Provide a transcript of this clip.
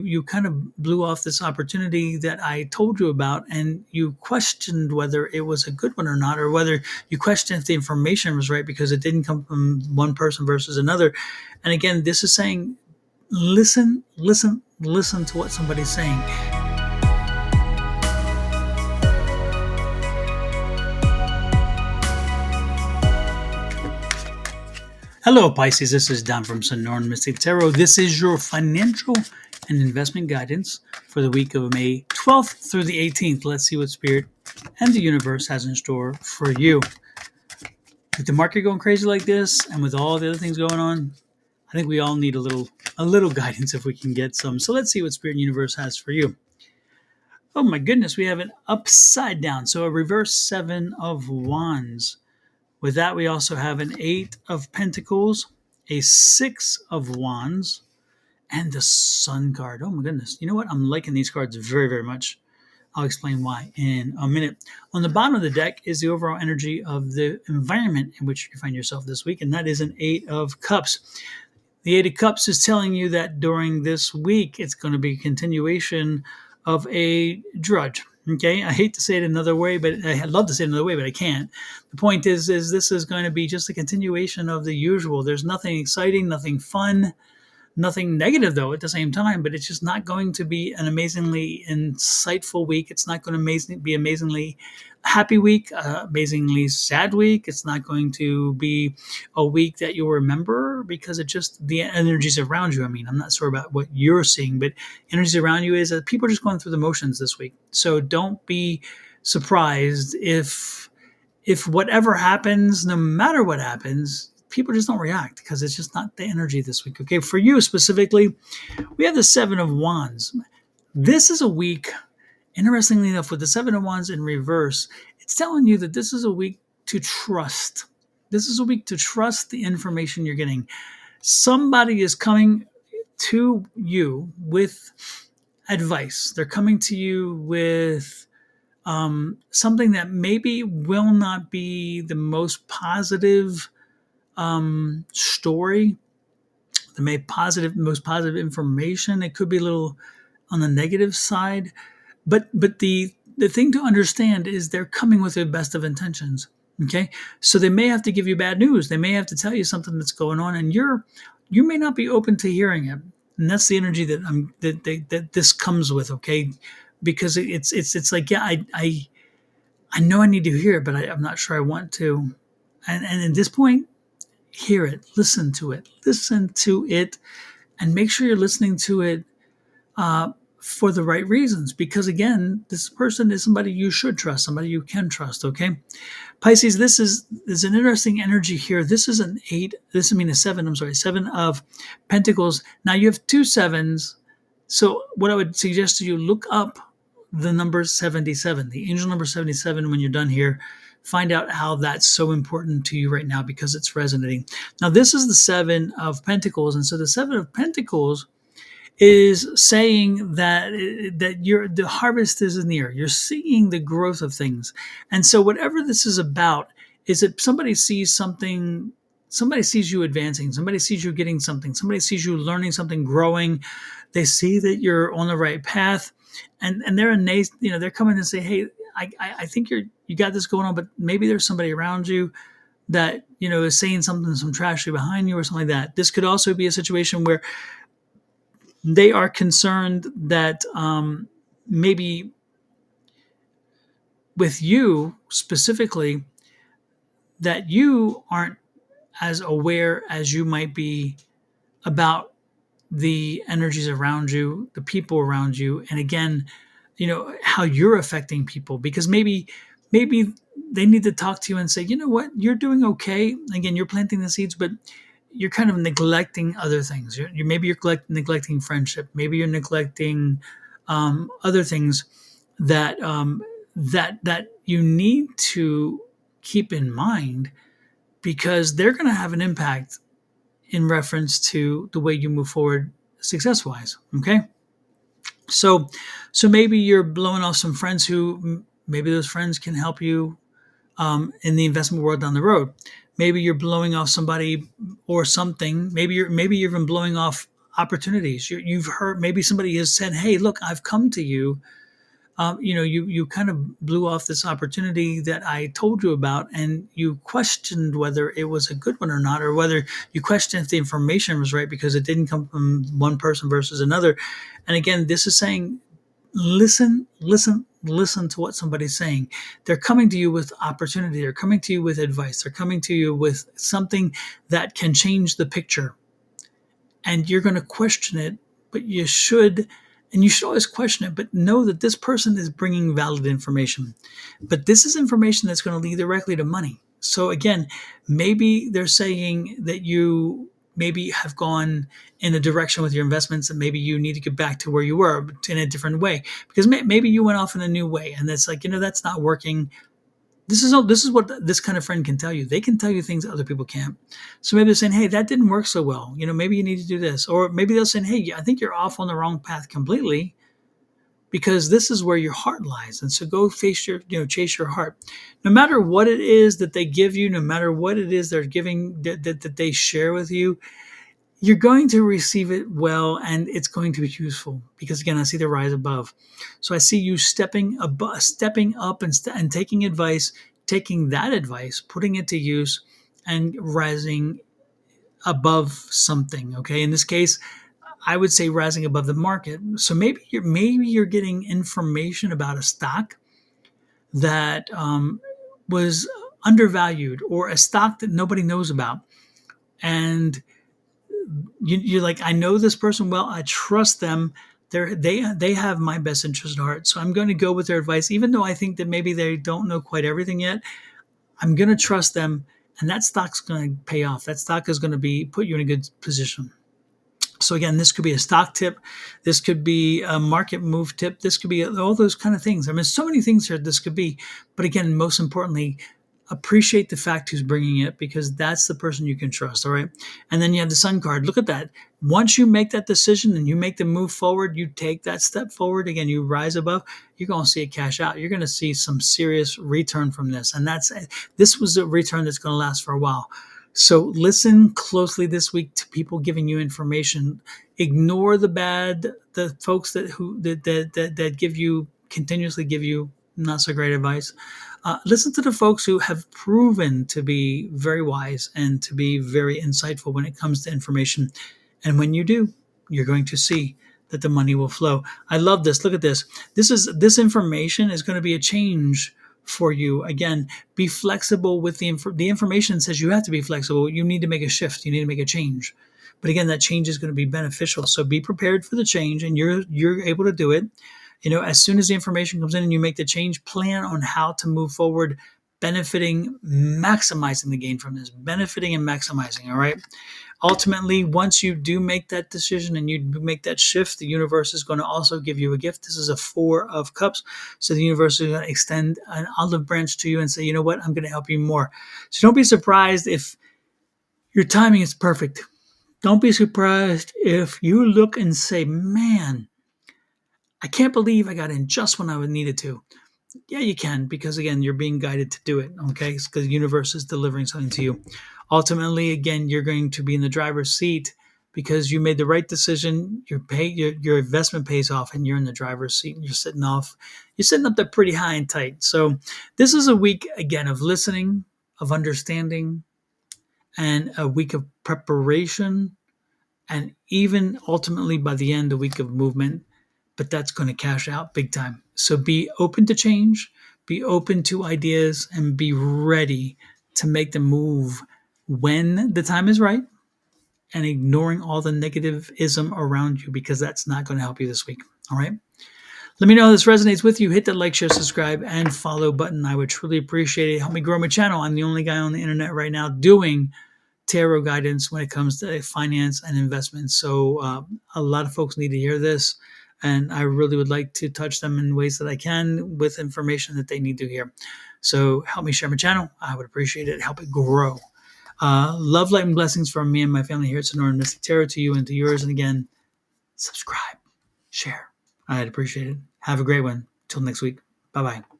you kind of blew off this opportunity that I told you about, and you questioned whether it was a good one or not, or whether you questioned if the information was right because it didn't come from one person versus another. And again, this is saying, listen, listen, listen to what somebody's saying. Hello, Pisces. This is Don from Sonoran Mystic Tarot. This is your financial and investment guidance for the week of May 12th through the 18th. Let's see what Spirit and the universe has in store for you. With the market going crazy like this, and with all the other things going on, I think we all need a little guidance if we can get some. So let's see what Spirit and universe has for you. Oh my goodness, we have an upside down, so a reverse 7 of Wands. With that, we also have an 8 of Pentacles, a 6 of Wands, and the Sun card. Oh my goodness. You know what? I'm liking these cards very, very much. I'll explain why in a minute. On the bottom of the deck is the overall energy of the environment in which you find yourself this week, and that is an 8 of Cups. The 8 of Cups is telling you that during this week, it's going to be a continuation of a drudge. Okay, I hate to say it another way, but I'd love to say it another way, but I can't. The point is this is going to be just a continuation of the usual. There's nothing exciting, nothing fun, nothing negative though at the same time, but it's just not going to be an amazingly insightful week. It's not going to be amazingly happy week, amazingly sad week. It's not going to be a week that you'll remember because it just the energies around you. I mean, I'm not sure about what you're seeing, but energies around you is that people are just going through the motions this week. So don't be surprised if whatever happens, no matter what happens, people just don't react because it's just not the energy this week. Okay, for you specifically, we have the 7 of Wands. This is a week, interestingly enough, with the 7 of Wands in reverse, it's telling you that this is a week to trust. This is a week to trust the information you're getting. Somebody is coming to you with advice. They're coming to you with something that maybe will not be the most positive story, the most positive information. It could be a little on the negative side, but the thing to understand is they're coming with the best of intentions. Okay, so they may have to give you bad news. They may have to tell you something that's going on, and you may not be open to hearing it. And that's the energy that this comes with. Okay, because it's like, yeah, I know I need to hear it, but I'm not sure I want to. And at this point, hear it, listen to it, and make sure you're listening to it for the right reasons. Because again, this person is somebody you should trust, somebody you can trust. Okay, Pisces, there's an interesting energy here. This is an 8. A 7. I'm sorry, 7 of Pentacles. Now you have 2 7s. So what I would suggest to you, look up the number 77, the angel number 77 when you're done here. Find out how that's so important to you right now because it's resonating. Now, this is the 7 of Pentacles. And so the 7 of Pentacles is saying that the harvest is near. You're seeing the growth of things. And so whatever this is about is that somebody sees something, somebody sees you advancing, somebody sees you getting something, somebody sees you learning something, growing. They see that you're on the right path. And they're coming and say, hey, I think you got this going on, but maybe there's somebody around you that, is saying something, some trashy behind you or something like that. This could also be a situation where they are concerned that maybe with you specifically, that you aren't as aware as you might be about the energies around you, the people around you, and again, how you're affecting people, because maybe they need to talk to you and say, you know what, you're doing okay. Again, you're planting the seeds, but you're kind of neglecting other things. You're neglecting friendship. Maybe you're neglecting other things that that you need to keep in mind, because they're going to have an impact in reference to the way you move forward success-wise. Okay. So maybe you're blowing off some friends who maybe those friends can help you in the investment world down the road. Maybe you're blowing off somebody or something. Maybe you're even blowing off opportunities. You've heard maybe somebody has said, "Hey, look, I've come to you. You kind of blew off this opportunity that I told you about, and you questioned whether it was a good one or not, or whether you questioned if the information was right because it didn't come from one person versus another." And again, this is saying, listen to what somebody's saying. They're coming to you with opportunity. They're coming to you with advice. They're coming to you with something that can change the picture, and you're going to question it, but you should always question it, but know that this person is bringing valid information. But this is information that's going to lead directly to money. So again, maybe they're saying that you maybe have gone in a direction with your investments, and maybe you need to get back to where you were, but in a different way, because maybe you went off in a new way, and that's like, that's not working. This is what this kind of friend can tell you. They can tell you things that other people can't. So maybe they're saying, "Hey, that didn't work so well. Maybe you need to do this." Or maybe they'll say, "Hey, I think you're off on the wrong path completely, because this is where your heart lies. And so go chase your heart." No matter what it is that they give you, no matter what it is they're giving, that they share with you, you're going to receive it well, and it's going to be useful, because again, I see the rise above. So I see you stepping up, and taking advice, taking that advice, putting it to use, and rising above something. Okay, in this case, I would say rising above the market. So maybe you're getting information about a stock that was undervalued, or a stock that nobody knows about, and you're like, "I know this person well. I trust them. They have my best interest at heart. So I'm going to go with their advice, even though I think that maybe they don't know quite everything yet. I'm going to trust them, and that stock's going to pay off. That stock is going to be put you in a good position." So again, this could be a stock tip. This could be a market move tip. This could be all those kind of things. I mean, so many things here this could be. But again, most importantly, appreciate the fact who's bringing it, because that's the person you can trust. All right. And then you have the sun card. Look at that. Once you make that decision and you make the move forward, you take that step forward. Again, you rise above, you're going to see it cash out. You're going to see some serious return from this. And this was a return that's going to last for a while. So listen closely this week to people giving you information. Ignore the folks that give you continuously give you not so great advice. Listen to the folks who have proven to be very wise and to be very insightful when it comes to information. And when you do, you're going to see that the money will flow. I love this. Look at this. This information is going to be a change for you. Again, be flexible with the information says you have to be flexible. You need to make a shift. You need to make a change. But again, that change is going to be beneficial. So be prepared for the change, and you're able to do it. As soon as the information comes in and you make the change, plan on how to move forward, maximizing the gain from this, benefiting and maximizing. All right. Ultimately, once you do make that decision and you make that shift, the universe is going to also give you a gift. This is a 4 of Cups. So the universe is going to extend an olive branch to you and say, "You know what? I'm going to help you more." So don't be surprised if your timing is perfect. Don't be surprised if you look and say, "Man, I can't believe I got in just when I needed to." Yeah, you can, because again, you're being guided to do it. Okay, because the universe is delivering something to you. Ultimately, again, you're going to be in the driver's seat because you made the right decision. Your investment pays off, and you're in the driver's seat, and you're sitting up there pretty high and tight. So this is a week again of listening, of understanding, and a week of preparation, and even ultimately by the end, a week of movement. But that's going to cash out big time. So be open to change, be open to ideas, and be ready to make the move when the time is right, and ignoring all the negativism around you, because that's not going to help you this week. All right. Let me know how this resonates with you. Hit that like, share, subscribe, and follow button. I would truly appreciate it. Help me grow my channel. I'm the only guy on the internet right now doing tarot guidance when it comes to finance and investments. So a lot of folks need to hear this, and I really would like to touch them in ways that I can with information that they need to hear. So help me share my channel. I would appreciate it. Help it grow. Love, light, and blessings from me and my family here at Sonora Mystic Tarot to you and to yours. And again, subscribe, share. I'd appreciate it. Have a great one. Till next week. Bye-bye.